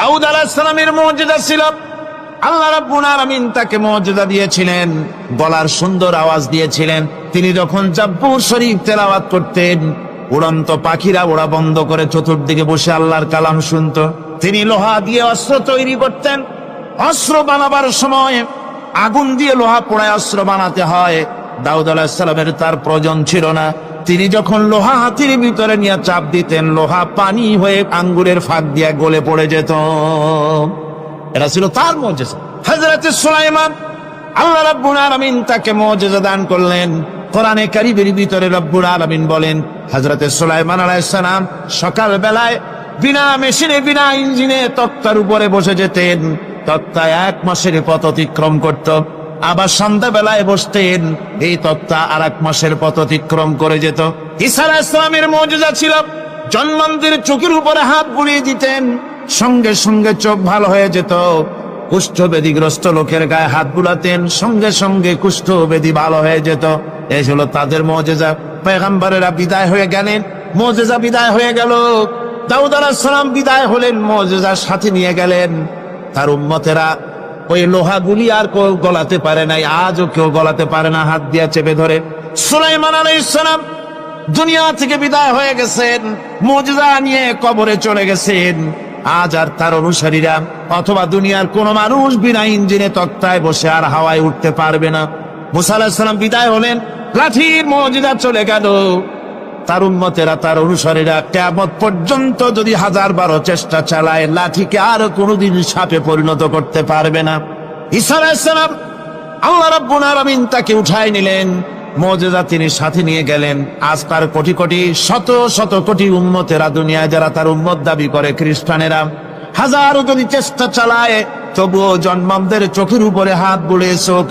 দাউদ আলাইহিস সালামের মুজিজা ছিল, আল্লাহ রাব্বুল আলামিন তাকে মুজিজা দিয়েছিলেন, গলার সুন্দর আওয়াজ দিয়েছিলেন। তিনি যখন জাব্বুর শরীফ তেলাওয়াত করতেন, উড়ন্ত পাখিরা ওড়া বন্ধ করে চতুর্দিকে বসে আল্লাহর কালাম শুনতো। তিনি লোহা দিয়ে অস্ত্র তৈরি করতেন। অস্ত্র বানাবার সময় আগুন দিয়ে লোহা পোড়ায় অস্ত্র বানাতে হয়। দাউদ আলাইহিস সালামের তার প্রয়োজন ছিল না। তিনি যখন লোহা হাতির ভিতরে নিয়ে চাপ দিতেন, লোহা পানি হয়ে আঙ্গুরের ফাঁক দিয়ে গলে পড়ে যেত। এটা ছিল তার মুজিজা। হযরত সুলাইমান, আল্লাহ রাব্বুল আলামিন তাকে মুজিজা দান করলেন। কোরআনে কারীমের ভিতরে রব্বুল আলামিন বলেন, হযরত সুলাইমান আলাইহিস সালাম সকাল বেলায় বিনা মেশিনে, বিনা ইঞ্জিনে তক্তার উপরে বসে যেতেন। তক্তা 1 মাসের পথ অতিক্রম করত। আবার সন্ধ্যা বেলায় বসতেন, এই তক্তা আর 1 মাসের পথ অতিক্রম করে যেত। ঈসা আলাইহিস সালামের মুজিজা ছিল, জন্মান্তের চোখের উপরে হাত বুলিয়ে দিতেন, সঙ্গে সঙ্গে চোখ ভালো হয়ে যেত। কুষ্ঠব্যাধিগ্রস্ত লোকের গায়ে হাত বুলাতেন, সঙ্গে সঙ্গে কুষ্ঠব্যাধি ভালো হয়ে যেত। এই ছিল তাদের মুজিজা। পয়গম্বরেরা বিদায় হয়ে গেলেন, মুজিজা বিদায় হয়ে গেল। দাউদ আলাইহিস সালাম বিদায় হলেন, মুজিজার সাথে নিয়ে গেলেন। তার উম্মতেরা ওই লোহাগুলি আর কেউ গলাতে পারে নাই, আজও কেউ গলাতে পারে না, হাত দিয়া চেপে ধরে। সুলাইমান আলাইহিস সালাম দুনিয়া থেকে বিদায় হয়ে গেছেন, মুজিজা নিয়ে কবরে চলে গেছেন। আজ আর তার অনুসারীরা অথবা দুনিয়ার কোন মানুষ বিনা ইঞ্জিনে তক্তায় বসে আর হাওয়ায় উঠতে পারবে না। মুসা আলাইহিস সালাম বিদায় হলেন, লাঠির মুজিজা চলে গেল। তার উম্মতেরা, তার অনুসারীরা কিয়ামত পর্যন্ত যদি 1000 চেষ্টা চালায়, লাঠিকে আর কোনোদিন সাপে পরিণত করতে পারবে না। ঈসা আলাইহিস সালাম, আল্লাহ রাব্বুল আলামিন তাকে উঠায় নিলেন, মুজিজা তিনি সাথে নিয়ে গেলেন। আজ তার কোটি কোটি, শত শত কোটি উম্মতেরা দুনিয়ায় যারা তার উম্মত দাবি করে, খ্রিস্টানেরা 1000 যদি চেষ্টা চালায়, তবুও জন্মানদের চোখের উপরে হাত বুলিয়ে চোখ